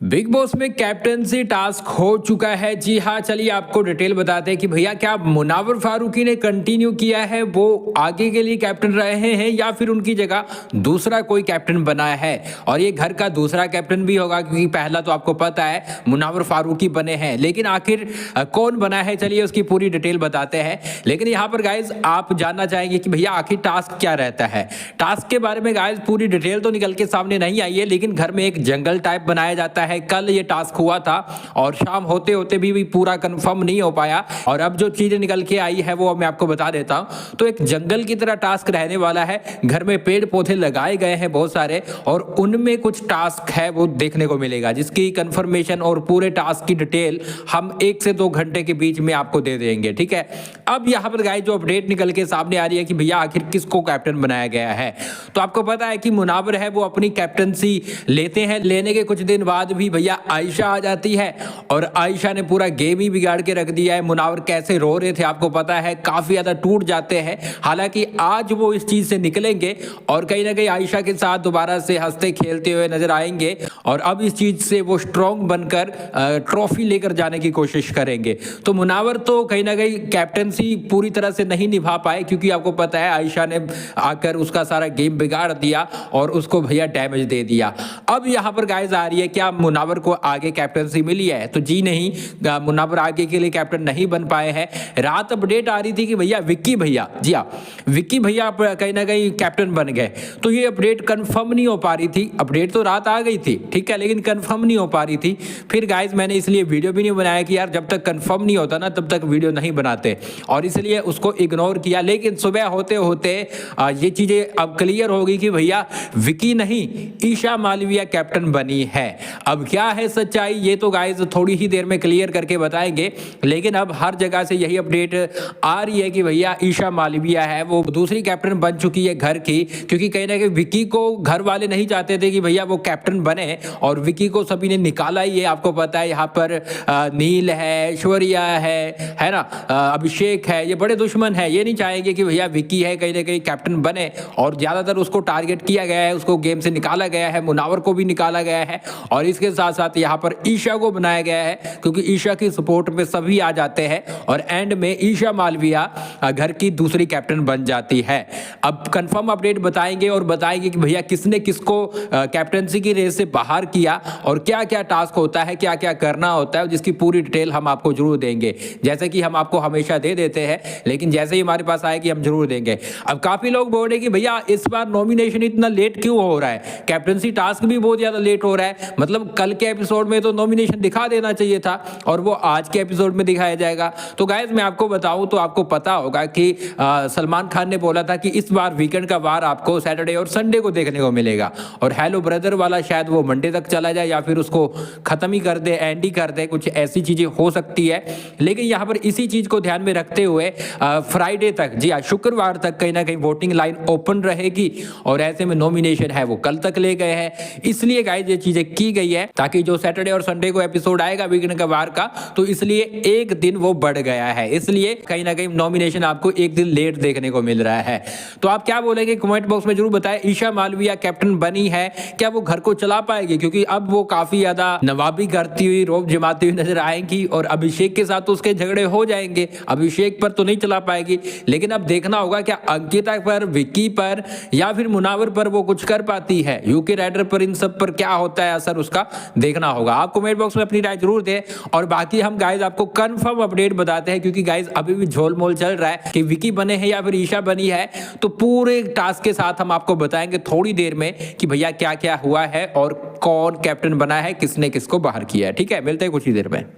Big boss में captaincy task हो चुका है। जी हाँ, चलिए आपको डिटेल बताते हैं कि भैया क्या मुनावर फारूकी ने कंटिन्यू किया है, वो आगे के लिए कैप्टन रहे हैं या फिर उनकी जगह दूसरा कोई कैप्टन बनाया है। और ये घर का दूसरा कैप्टन भी होगा क्योंकि पहला तो आपको पता है मुनावर फारूकी बने हैं, लेकिन आखिर कौन बना है चलिए उसकी पूरी डिटेल बताते हैं। लेकिन यहाँ पर गाइज आप जानना चाहेंगे कि भैया आखिर टास्क क्या रहता है। टास्क के बारे में गाइज पूरी डिटेल तो निकल के सामने नहीं आई है, लेकिन घर में एक जंगल टाइप बनाया जाता है। कल ये टास्क हुआ था और शाम होते होते भी पूरा कंफर्म नहीं हो पाया, और अब जो चीजें निकल के आई है वो मैं आपको बता देता हूं। तो एक जंगल की तरह टास्क रहने वाला है। घर में पेड़ पौधे लगाए गए हैं बहुत सारे, और उनमें कुछ टास्क है वो देखने को मिलेगा, जिसकी कंफर्मेशन और पूरे टास्क की डिटेल हम 1 से 2 घंटे के बीच में आपको दे देंगे। ठीक है, अब यहाँ पर गाइस जो अपडेट निकल के सामने आ रही है कि भैया आखिर किसको कैप्टन बनाया गया है। तो आपको पता है कि मुनावर है वो अपनी कैप्टनसी लेते हैं, लेने के कुछ दिन बाद भी भैया आयशा आ जाती है और आयशा ने पूरा गेम ही बिगाड़ के रख दिया है। मुनावर कैसे रो रहे थे आपको पता है, काफी ज्यादा टूट जाते हैं। हालांकि आज वो इस चीज से निकलेंगे और कहीं ना कहीं आयशा के साथ दोबारा से हंसते खेलते हुए नजर आएंगे, और अब इस चीज से वो स्ट्रॉन्ग बनकर ट्रॉफी लेकर जाने की कोशिश करेंगे। तो मुनावर तो कहीं ना कहीं कैप्टनसी पूरी तरह से नहीं निभा पाए, क्योंकि आपको पता है आयशा ने आकर उसका सारा गेम बिगाड़ दिया और उसको भैया डैमेज दे दिया। अब यहाँ पर गाइस आ रही है क्या मुनावर को आगे कैप्टनसी मिली है, तो जी नहीं, मुनावर आगे के लिए कैप्टन नहीं बन पाए हैं। रात अपडेट आ रही थी कि भैया विक्की भैया, जी हाँ विक्की भैया कहीं ना कहीं कैप्टन बन गए। तो ये अपडेट कंफर्म नहीं हो पा रही थी। अपडेट तो रात आ गई थी, ठीक है, लेकिन कंफर्म नहीं हो पा रही थी। फिर गाइस मैंने इसलिए वीडियो भी नहीं बनाया कि यार जब तक कंफर्म नहीं होता ना तब तक वीडियो नहीं बनाते, और इसलिए उसको इग्नोर किया। लेकिन सुबह होते होते ये चीजें अब क्लियर होगी कि भैया विक्की नहीं ईशा मालविया कैप्टन बनी है। अब क्या है सच्चाई ये तो गाइस थोड़ी ही देर में क्लियर करके बताएंगे, लेकिन अब हर जगह से यही अपडेट आ रही है कि भैया ईशा मालविया है वो दूसरी कैप्टन बन चुकी है घर की, क्योंकि कहीं ना कहीं विक्की को घर वाले नहीं चाहते थे कि भैया वो कैप्टन बने, और विक्की को सभी ने निकाला ही है। आपको पता है यहाँ पर नील है, ऐश्वर्या है ना, अभिषेक है, ये बड़े दुश्मन है। ये नहीं चाहेंगे कि भैया विक्की है कहीं ना कहीं कैप्टन बने, और ज्यादातर उसको टारगेट किया गया है, उसको गेम से निकाला गया है, मुनावर को भी निकाला गया है, और इसके साथ साथ यहाँ पर ईशा को बनाया गया है, क्योंकि ईशा की सपोर्ट में सभी आ जाते हैं, और एंड में ईशा मालविया घर की दूसरी कैप्टन बन जाती है। अब कंफर्म अपडेट बताएंगे और बताएंगे कि भैया किसने किसको कैप्टनसी की रेस से बाहर किया, और क्या क्या टास्क होता है, क्या क्या करना होता है, जिसकी पूरी डिटेल हम आपको जरूर देंगे, जैसे कि हम आपको हमेशा दे देते हैं, लेकिन जैसे ही हमारे पास आए कि हम जरूर देंगे। अब काफी लोग बोल रहे कि भैया इस बार नॉमिनेशन इतना लेट क्यों हो रहा है, कैप्टनसी टास्क भी बहुत ज्यादा लेट हो रहा है। मतलब कल के एपिसोड में तो नॉमिनेशन दिखा देना चाहिए था, और वो आज के एपिसोड में दिखाया जाएगा। तो गाइस मैं आपको बताऊं तो आपको पता होगा कि सलमान खान ने बोला था कि इस बार वीकेंड का वार आपको सैटरडे और संडे को देखने को मिलेगा, और हेलो ब्रदर वाला शायद वो मंडे तक चला जाए या फिर उसको खत्म ही कर दे, एंड ही कर दे, कुछ ऐसी चीजें हो सकती है। लेकिन यहाँ पर इसी चीज को ध्यान में रखते हुए फ्राइडे तक, जी हाँ शुक्रवार तक कहीं ना कहीं वोटिंग लाइन ओपन रहेगी, और ऐसे में नॉमिनेशन है वो कल तक ले गए हैं। इसलिए गाइस ये चीजें की गई है ताकि जो सैटरडे और संडे को एपिसोड आएगा वीकेंड का वार का, तो इसलिए एक दिन वो बढ़ गया है, इसलिए कहीं ना कहीं नॉमिनेशन आपको एक दिन लेट देखने को मिल रहा है। तो आप क्या बोलेंगे कमेंट बॉक्स में जरूर बताएं। ईशा मालविया कैप्टन बनी है, क्या वो घर को चला पाएगी, क्योंकि अब वो काफी ज्यादा नवाबी करती हुई, रोब जमाती हुई नजर आएंगी, और अभिषेक के साथ तो उसके झगड़े हो जाएंगे, अभिषेक पर तो नहीं चला पाएगी। लेकिन अब देखना होगा क्या अंकिता पर, विक्की पर या फिर मुनावर पर वो कुछ कर पाती है, यूके राइडर पर, इन सब पर क्या होता है असर उसका देखना होगा। आप कमेंट बॉक्स में अपनी राय जरूर दें, और बाकी हम गाइस आपको कंफर्म अपडेट बताते हैं, क्योंकि गाइस अभी भी झोलमोल चल रहा है कि विक्की बने हैं या फिर ईशा बनी है। तो पूरे टास्क के साथ हम आपको बताएंगे थोड़ी देर में कि भैया क्या क्या हुआ है और कौन कैप्टन बना है, किसने किसको बाहर किया है। ठीक है, मिलते हैं कुछ ही देर में।